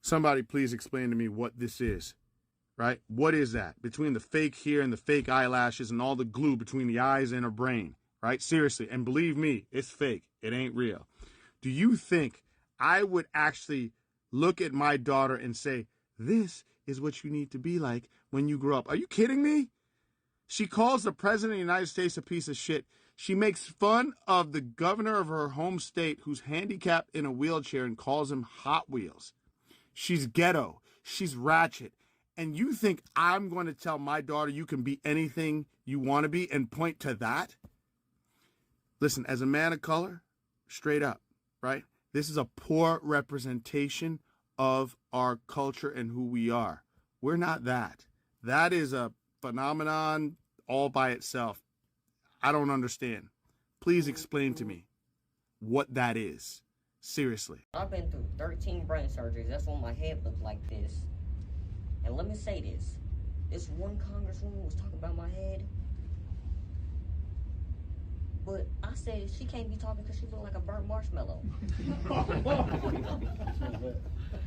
Somebody please explain to me what this is, right? What is that? Between the fake hair and the fake eyelashes and all the glue between the eyes and her brain, right? Seriously, and believe me, it's fake. It ain't real. Do you think I would actually look at my daughter and say, this is what you need to be like when you grow up? Are you kidding me? She calls the president of the United States a piece of shit. She makes fun of the governor of her home state who's handicapped in a wheelchair and calls him Hot Wheels. She's ghetto. She's ratchet. And you think I'm going to tell my daughter you can be anything you want to be and point to that? Listen, as a man of color, straight up, right? This is a poor representation of our culture and who we are. We're not that. That is a phenomenon all by itself. I don't understand. Please explain to me what that is. Seriously. I've been through 13 brain surgeries. That's why my head looked like this. And let me say this. This one congresswoman was talking about my head. But I said she can't be talking because she looked like a burnt marshmallow.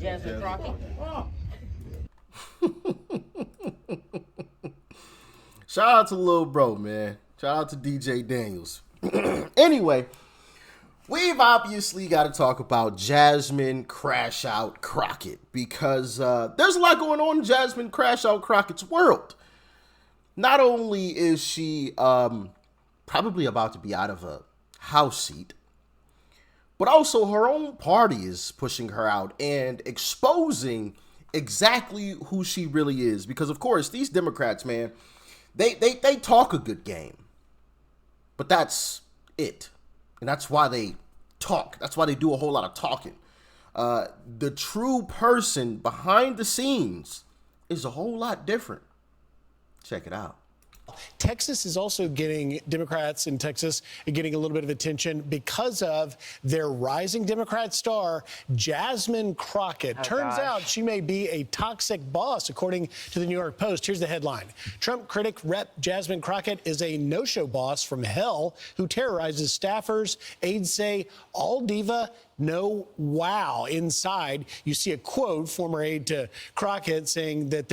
Jasmine Crockett. Shout out to Lil Bro, man. Shout out to DJ Daniels. Anyway, we've obviously got to talk about Jasmine Crash Out Crockett because there's a lot going on in Jasmine Crash Out Crockett's world. Not only is she probably about to be out of a House seat, but also her own party is pushing her out and exposing exactly who she really is. Because, of course, these Democrats, man, they talk a good game. But that's it. And that's why they talk. That's why they do a whole lot of talking. The true person behind the scenes is a whole lot different. Check it out. Texas is also getting, Democrats in Texas are getting a little bit of attention because of their rising Democrat star, Jasmine Crockett. Turns out she may be a toxic boss, according to the New York Post. Here's the headline. Trump critic Rep. Jasmine Crockett is a no-show boss from hell who terrorizes staffers. Aides say, all diva, no wow. Inside, you see a quote, former aide to Crockett, saying that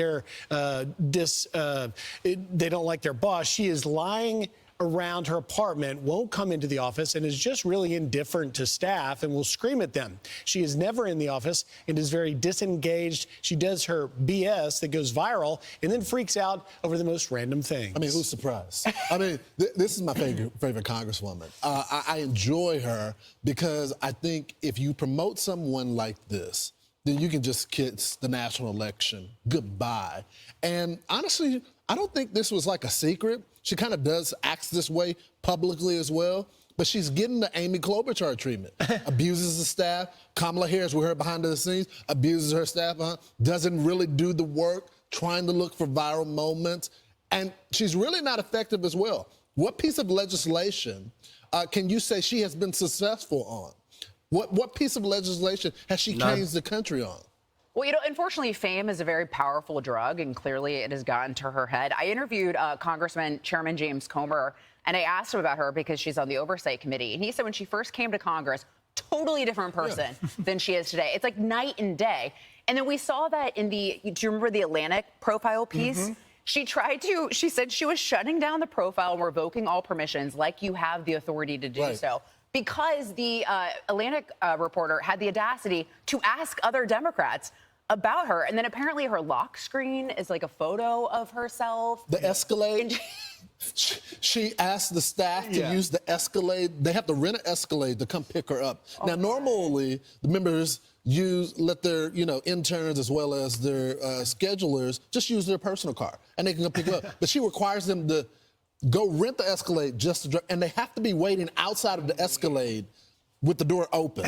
they don't like their boss. She is lying around her apartment, won't come into the office, and is just really indifferent to staff and will scream at them. She is never in the office and is very disengaged. She does her BS that goes viral and then freaks out over the most random things. I mean, who's surprised? I mean, this is my favorite Congresswoman. I enjoy her because I think if you promote someone like this, then you can just kiss the national election goodbye. And honestly, I don't think this was like a secret. She kind of acts this way publicly as well, but she's getting the Amy Klobuchar treatment. Abuses the staff. Kamala Harris, we heard behind the scenes, abuses her staff, doesn't really do the work, trying to look for viral moments, and she's really not effective as well. What piece of legislation can you say she has been successful on? What piece of legislation has she changed the country on? Well, you know, unfortunately, fame is a very powerful drug, and clearly it has gotten to her head. I interviewed Congressman Chairman James Comer, and I asked him about her because she's on the Oversight Committee. And he said when she first came to Congress, totally different person than she is today. It's like night and day. And then we saw that in do you remember the Atlantic profile piece? She said she was shutting down the profile and revoking all permissions like you have the authority to do so. Because the Atlantic reporter had the audacity to ask other Democrats about her. And then apparently her lock screen is like a photo of herself. The Escalade. She asked the staff to use the Escalade. They have to rent an Escalade to come pick her up. Now, normally, the members let their interns as well as their schedulers just use their personal car, and they can come pick her up. But she requires them to go rent the Escalade just to drive, and they have to be waiting outside of the Escalade with the door open.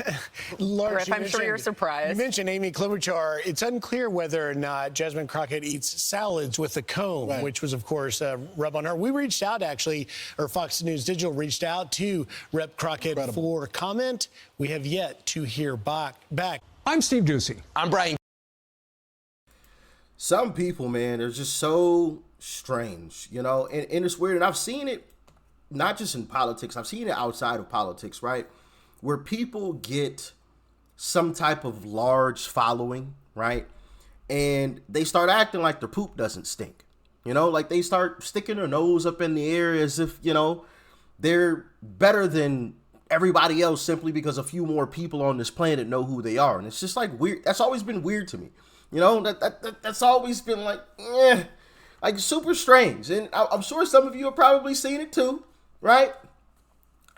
Griff, I'm sure you're surprised. You mentioned Amy Klobuchar. It's unclear whether or not Jasmine Crockett eats salads with a comb, which was, of course, a rub on her. We reached out, actually, or Fox News Digital reached out to Rep. Crockett for comment. We have yet to hear back. I'm Steve Doocy. I'm Brian. Some people, man, they're just so strange, and it's weird. And I've seen it not just in politics. I've seen it outside of politics, right? Where people get some type of large following, right? And they start acting like their poop doesn't stink. You know, like they start sticking their nose up in the air as if, you know, they're better than everybody else simply because a few more people on this planet know who they are. And it's just like weird. That's always been weird to me. You know, that's always been like super strange. And I'm sure some of you have probably seen it too, right?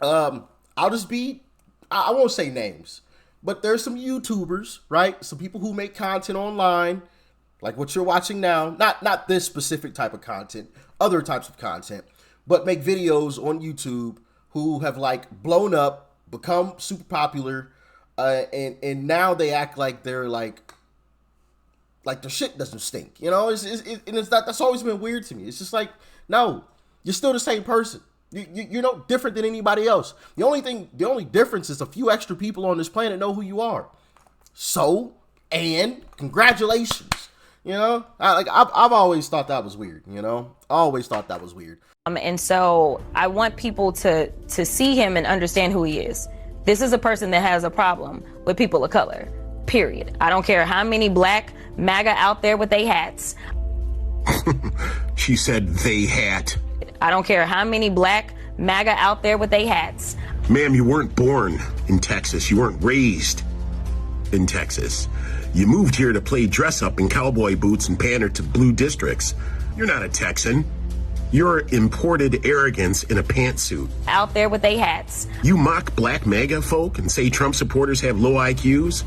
I won't say names, but there's some YouTubers, right? Some people who make content online, like what you're watching now. Not this specific type of content, other types of content, but make videos on YouTube who have like blown up, become super popular, and now they act like they're like their shit doesn't stink. You know, that's always been weird to me. It's just like, no, you're still the same person. You're no different than anybody else. The only difference is a few extra people on this planet know who you are. So, and congratulations. You know, I've always thought that was weird. You know, I always thought that was weird. And so I want people to see him and understand who he is. This is a person that has a problem with people of color, period. I don't care how many black MAGA out there with their hats. She said they hat. I don't care how many black MAGA out there with their hats. Ma'am, you weren't born in Texas. You weren't raised in Texas. You moved here to play dress up in cowboy boots and pander to blue districts. You're not a Texan. You're imported arrogance in a pantsuit. Out there with their hats. You mock black MAGA folk and say Trump supporters have low IQs,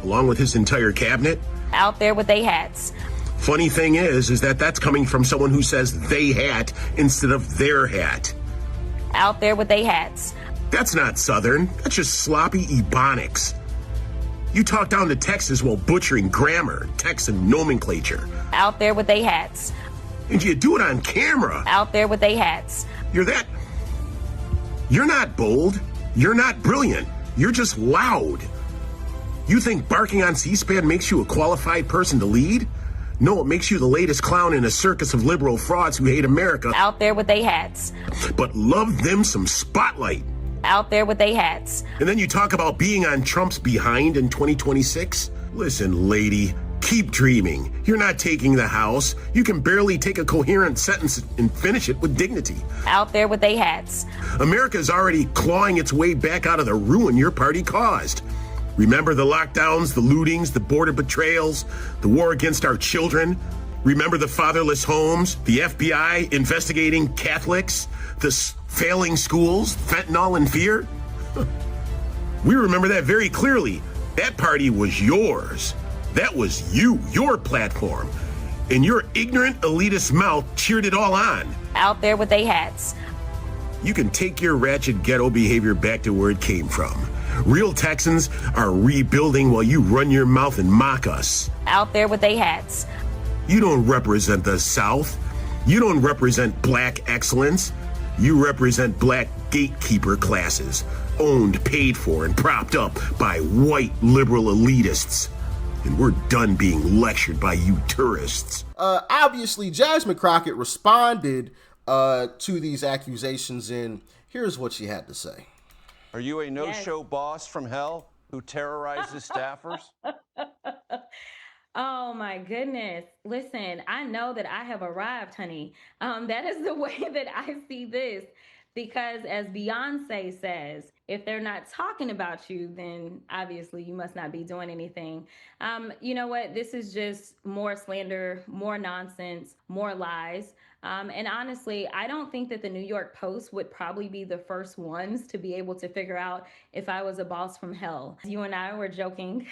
along with his entire cabinet. Out there with their hats. Funny thing is that that's coming from someone who says they hat instead of their hat. Out there with their hats. That's not Southern. That's just sloppy Ebonics. You talk down to Texas while butchering grammar, Texan nomenclature. Out there with their hats. And you do it on camera. Out there with their hats. You're not bold. You're not brilliant. You're just loud. You think barking on C-SPAN makes you a qualified person to lead? No, it makes you the latest clown in a circus of liberal frauds who hate America. Out there with their hats. But love them some spotlight. Out there with their hats. And then you talk about being on Trump's behind in 2026? Listen, lady, keep dreaming. You're not taking the House. You can barely take a coherent sentence and finish it with dignity. Out there with their hats. America's already clawing its way back out of the ruin your party caused. Remember the lockdowns, the lootings, the border betrayals, the war against our children? Remember the fatherless homes, the FBI investigating Catholics, the failing schools, fentanyl and fear? We remember that very clearly. That party was yours. That was you, your platform. And your ignorant elitist mouth cheered it all on. Out there with their hats. You can take your ratchet ghetto behavior back to where it came from. Real Texans are rebuilding while you run your mouth and mock us. Out there with their hats. You don't represent the South. You don't represent black excellence. You represent black gatekeeper classes, owned, paid for, and propped up by white liberal elitists. And we're done being lectured by you tourists. Obviously, Jasmine Crockett responded to these accusations, and here's what she had to say. Are you a no-show boss from hell who terrorizes staffers? Oh my goodness. Listen, I know that I have arrived, honey. That is the way that I see this. Because as Beyonce says, if they're not talking about you, then obviously you must not be doing anything. You know what? This is just more slander, more nonsense, more lies. And honestly, I don't think that the New York Post would probably be the first ones to be able to figure out if I was a boss from hell. You and I were joking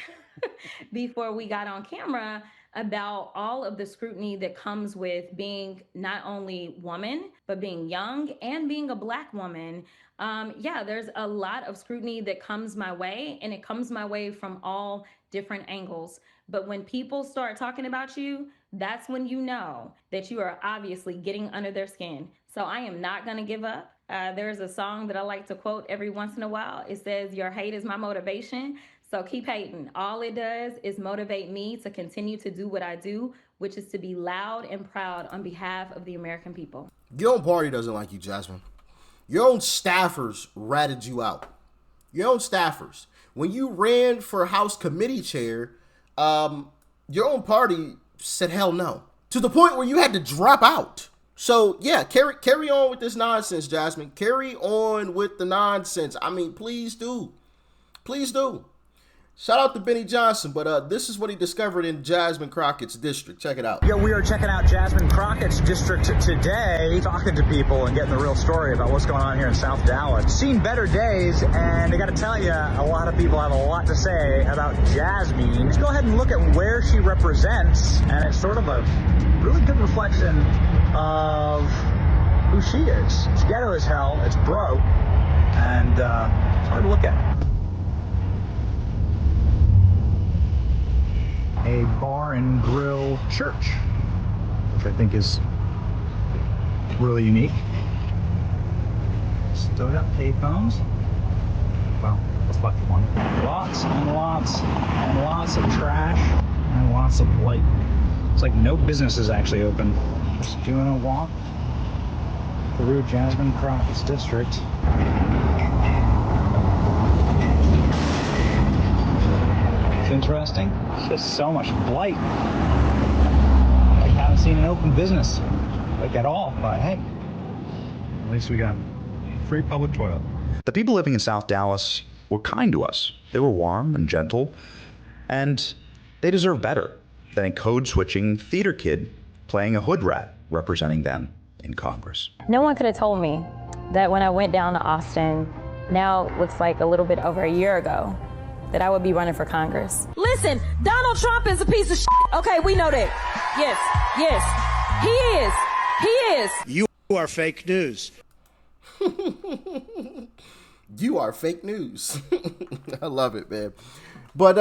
before we got on camera about all of the scrutiny that comes with being not only woman, but being young and being a Black woman. Yeah, there's a lot of scrutiny that comes my way, and it comes my way from all different angles. But when people start talking about you, that's when you know that you are obviously getting under their skin. So I am not going to give up. There's a song that I like to quote every once in a while. It says, "Your hate is my motivation." So keep hating. All it does is motivate me to continue to do what I do, which is to be loud and proud on behalf of the American people. Your own party doesn't like you, Jasmine. Your own staffers ratted you out. Your own staffers. When you ran for House committee chair, your own party said hell no, to the point where you had to drop out. So yeah, carry on with this nonsense, Jasmine. Carry on with the nonsense. I mean, please do. Please do. Shout out to Benny Johnson, but this is what he discovered in Jasmine Crockett's district. Check it out. Yeah, we are checking out Jasmine Crockett's district today, talking to people and getting the real story about what's going on here in South Dallas. Seen better days, and I got to tell you, a lot of people have a lot to say about Jasmine. Let's go ahead and look at where she represents, and it's sort of a really good reflection of who she is. It's ghetto as hell, it's broke, and it's hard to look at. A bar and grill church, which I think is really unique. Still got payphones. Well, reflective one. Lots and lots and lots of trash and lots of blight. It's like no business is actually open. Just doing a walk through Jasmine Crockett's district. It's interesting. It's just so much blight. I haven't seen an open business, like at all, but hey, at least we got free public toilet. The people living in South Dallas were kind to us. They were warm and gentle, and they deserve better than a code-switching theater kid playing a hood rat representing them in Congress. No one could have told me that when I went down to Austin, now it looks like a little bit over a year ago, that I would be running for Congress. Listen, Donald Trump is a piece of shit. Okay, we know that. Yes, he is. You are fake news. You are fake news. I love it, man. But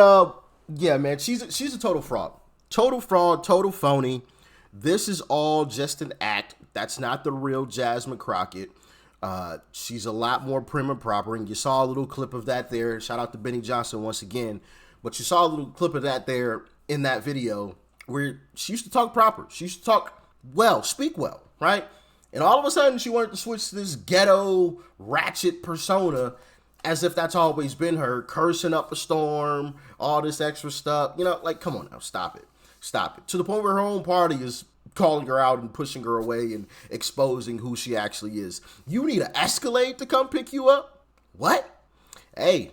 yeah, man, she's a total fraud. Total fraud, total phony. This is all just an act. That's not the real Jasmine Crockett. She's a lot more prim and proper, and you saw a little clip of that there. Shout out to Benny Johnson once again. But you saw a little clip of that there in that video where she used to talk proper. She used to talk well, speak well, right? And all of a sudden, she wanted to switch to this ghetto, ratchet persona as if that's always been her, cursing up a storm, all this extra stuff. You know, like, come on now, stop it. Stop it. To the point where her own party is calling her out and pushing her away and exposing who she actually is. You need an Escalade to come pick you up? What? Hey,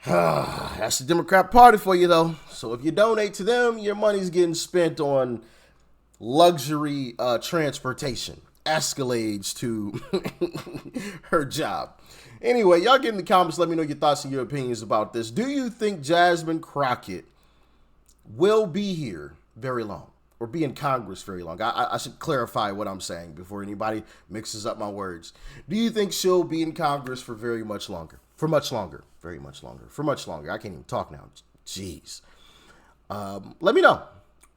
that's the Democrat Party for you, though. So if you donate to them, your money's getting spent on luxury transportation, Escalades to her job. Anyway, y'all get in the comments. Let me know your thoughts and your opinions about this. Do you think Jasmine Crockett will be here very long? Or be in Congress very long? I should clarify what I'm saying before anybody mixes up my words. Do you think she'll be in Congress for very much longer? For much longer. Very much longer. For much longer. I can't even talk now. Jeez. Let me know.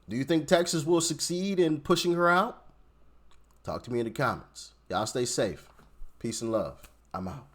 Do you think Texas will succeed in pushing her out? Talk to me in the comments. Y'all stay safe. Peace and love. I'm out.